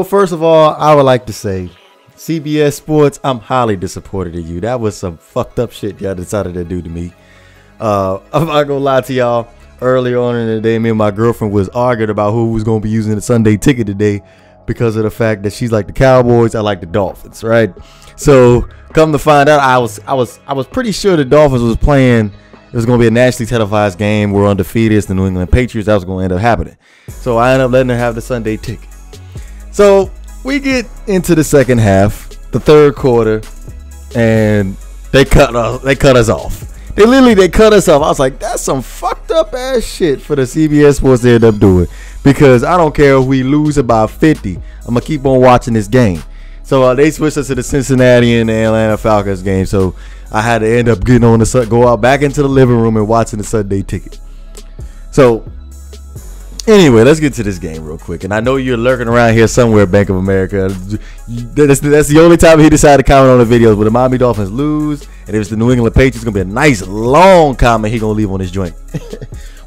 First of all, I would like to say, CBS Sports, I'm highly disappointed in you. That was some fucked up shit y'all decided to do to me. I'm not gonna lie to y'all. Early on in the day, me and my girlfriend was arguing about who was gonna be using the Sunday ticket today because of the fact that she's like the Cowboys, I like the Dolphins, right? So come to find out, I was pretty sure the Dolphins was playing. It was gonna be a nationally televised game. We're undefeated. It's the New England Patriots. That was gonna end up happening. So I ended up letting her have the Sunday ticket. So we get into the second half, the third quarter, and they cut us off. They cut us off. I was like, that's some fucked up ass shit for the CBS Sports to end up doing, because I don't care if we lose about 50. I'm gonna keep on watching this game. So they switched us to the Cincinnati and the Atlanta Falcons game. So I had to end up getting on go out back into the living room and watching the Sunday ticket. So anyway, let's get to this game real quick. And I know you're lurking around here somewhere, Bank of America. That's the only time he decided to comment on the videos. When the Miami Dolphins lose, and if it's the New England Patriots, it's going to be a nice long comment he's going to leave on his joint.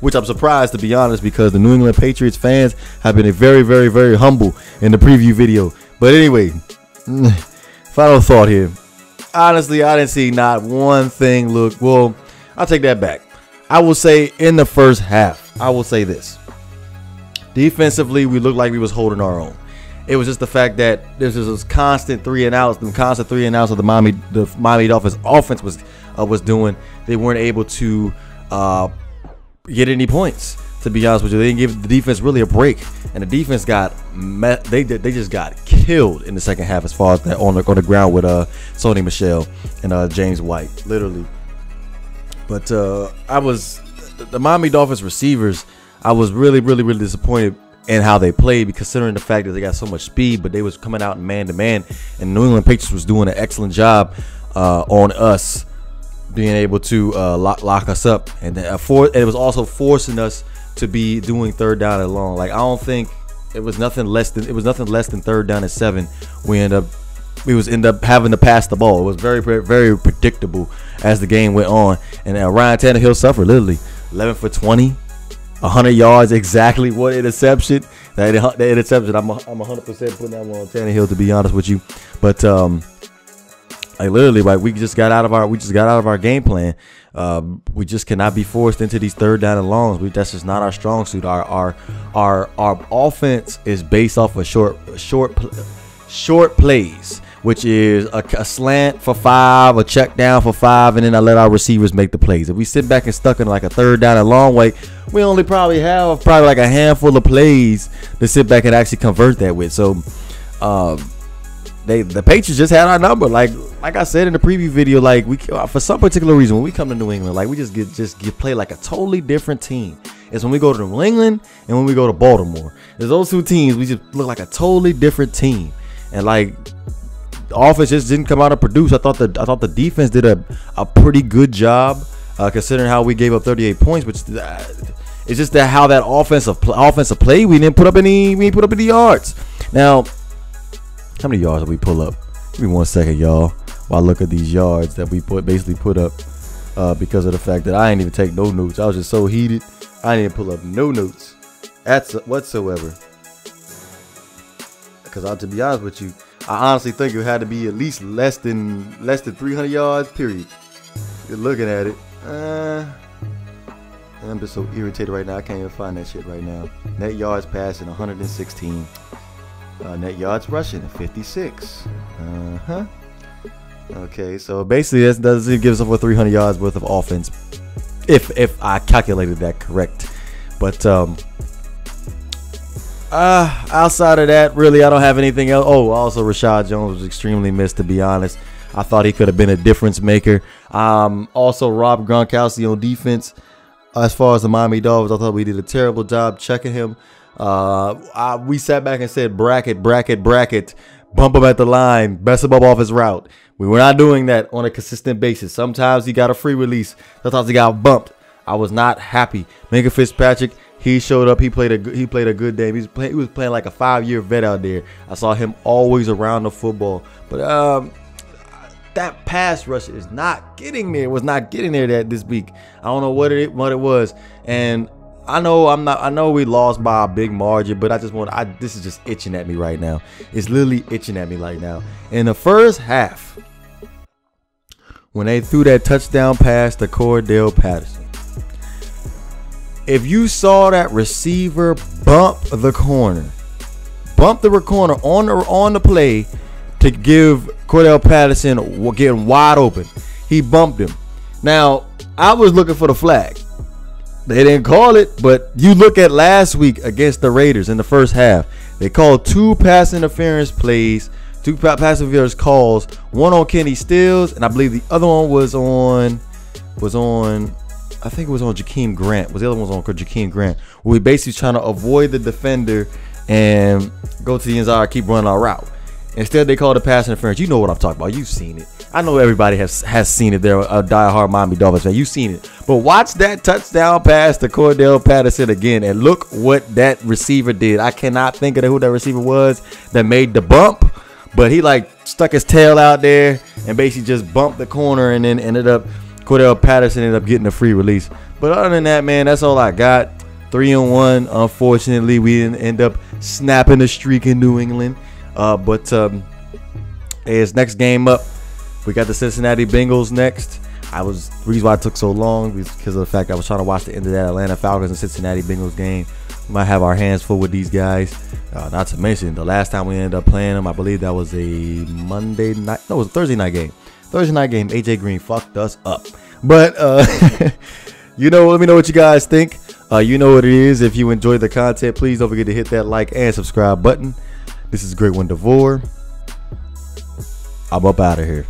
Which I'm surprised, to be honest, because the New England Patriots fans have been very, very, very humble in the preview video. But anyway, final thought here. Honestly, I didn't see not one thing look. Well, I'll take that back. I will say in the first half, I will say this. Defensively, we looked like we was holding our own. It was just the fact that this was this constant 3 and outs. The constant 3 and outs of the Miami Dolphins offense was doing. They weren't able to get any points. To be honest with you, they didn't give the defense really a break, and the defense they just got killed in the second half as far as that on the ground with Sony Michel and James White, literally. But the Miami Dolphins receivers, I was really, really, really disappointed in how they played, considering the fact that they got so much speed, but they was coming out man to man, and New England Patriots was doing an excellent job on us being able to lock us up, and it was also forcing us to be doing third down and long. Like, I don't think it was nothing less than third down and 7. We end up having to pass the ball. It was very, very, very predictable as the game went on, and Ryan Tannehill suffered literally 11 for 20. 100 yards, exactly. What interception? That interception, I'm 100% putting that one on Tannehill, to be honest with you. But we just got out of our game plan. We just cannot be forced into these third down and longs. That's just not our strong suit. Our offense is based off of short plays, which is a slant for 5, a check down for 5, and then I let our receivers make the plays. If we sit back and stuck in like a third down and long way, we only probably have like a handful of plays to sit back and actually convert that with. So the Patriots just had our number. Like I said in the preview video, like we, for some particular reason, when we come to New England, like we just play like a totally different team. It's when we go to New England and when we go to Baltimore. There's those two teams, we just look like a totally different team. And like, the offense just didn't come out and produce. I thought the defense did a pretty good job, considering how we gave up 38 points. Which it's just that how that offensive play, we didn't put up any yards. Now, how many yards did we pull up? Give me 1 second, y'all, while I look at these yards that we basically put up, because of the fact that I didn't even take no notes. I was just so heated, I didn't pull up no notes whatsoever. Because to be honest with you, I honestly think it had to be at least less than 300 yards, period. You're looking at it. I'm just so irritated right now. I can't even find that shit right now. Net yards passing 116. Net yards rushing at 56. Okay, so basically that doesn't give us over 300 yards worth of offense, if I calculated that correct. But outside of that, really, I don't have anything else. Oh, also Rashad Jones was extremely missed, to be honest. I thought he could have been a difference maker. Also Rob Gronkowski on defense. As far as the Miami Dolphins, I thought we did a terrible job checking him. We sat back and said bracket, bump him at the line, mess him up off his route. We were not doing that on a consistent basis. Sometimes he got a free release. Sometimes he got bumped. I was not happy. Minka Fitzpatrick, he showed up. He played a good game. He was playing like a 5-year vet out there. I saw him always around the football. But that pass rush is not getting there. It was not getting there this week. I don't know what it was. And I know we lost by a big margin, but this is just itching at me right now. It's literally itching at me right now. In the first half, when they threw that touchdown pass to Cordell Patterson, if you saw that receiver bump the corner on the play to give Cordell Patterson getting wide open, he bumped him. Now, I was looking for the flag. They didn't call it, but you look at last week against the Raiders in the first half. They called 2 pass interference plays, 2 pass interference calls, one on Kenny Stills, and I believe the other one was on I think it was on Jakeem Grant. The other one was on Jakeem Grant, where we basically trying to avoid the defender and go to the end zone, keep running our route. Instead, they called a pass interference. You know what I'm talking about. You've seen it. I know everybody has seen it. They're a diehard Miami Dolphins fan. You've seen it. But watch that touchdown pass to Cordell Patterson again, and look what that receiver did. I cannot think of who that receiver was that made the bump, but he like stuck his tail out there and basically just bumped the corner, and then Cordell Patterson ended up getting a free release. But other than that, man, that's all I got. 3-1. Unfortunately, we didn't end up snapping the streak in New England. But his next game up, we got the Cincinnati Bengals next. The reason why it took so long was because of the fact I was trying to watch the end of that Atlanta Falcons and Cincinnati Bengals game. We might have our hands full with these guys. Not to mention, the last time we ended up playing them, I believe that was a Monday night. No, it was a Thursday night game. AJ Green fucked us up. But, let me know what you guys think. You know what it is. If you enjoyed the content, please don't forget to hit that like and subscribe button. This is GreatOne DeVore. I'm up out of here.